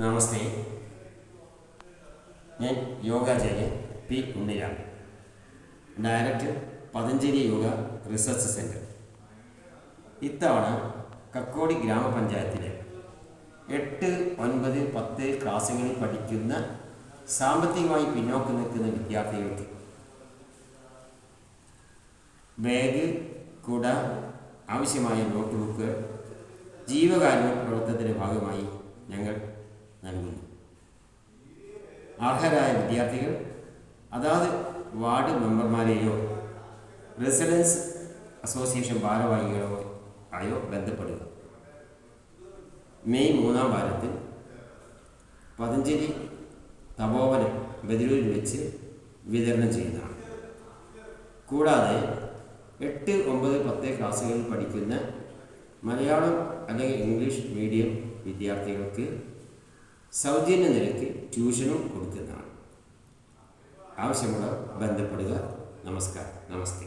നമസ്തേ. ഞാൻ യോഗാചാര്യൻ P Unniram, director Patanjali yoga research centre. ഇത്തവണ കക്കോടി ഗ്രാമപഞ്ചായത്തിലെ 8, 9, 10 ക്ലാസ്സുകളിൽ പഠിക്കുന്ന സാമ്പത്തികമായി പിന്നോക്കം നിൽക്കുന്ന വിദ്യാർത്ഥികൾക്ക് ബാഗ്, കുട, ആവശ്യമായ നോട്ട് ബുക്ക് ജീവകാരുണ്യ പ്രവർത്തനത്തിൻ്റെ ഭാഗമായി ഞങ്ങൾ നൽകുന്നു. അർഹരായ വിദ്യാർത്ഥികൾ അതാത് വാർഡ് മെമ്പർമാരെയോ റെസിഡൻസ് അസോസിയേഷൻ ഭാരവാഹികളോ ആയോ ബന്ധപ്പെടുക. മെയ് 3-ാം വാരത്തിൽ പതഞ്ജലി തപോവനം ബദിരൂരിൽ വെച്ച് വിതരണം ചെയ്യുന്നതാണ്. കൂടാതെ 8, 9, 10 ക്ലാസ്സുകളിൽ പഠിക്കുന്ന മലയാളം അല്ലെങ്കിൽ ഇംഗ്ലീഷ് മീഡിയം വിദ്യാർത്ഥികൾക്ക് സൗജന്യ നിരക്ക് ട്യൂഷനും കൊടുക്കുന്നതാണ്. ആവശ്യമുള്ള ബന്ധപ്പെടുക. നമസ്കാരം. നമസ്തേ.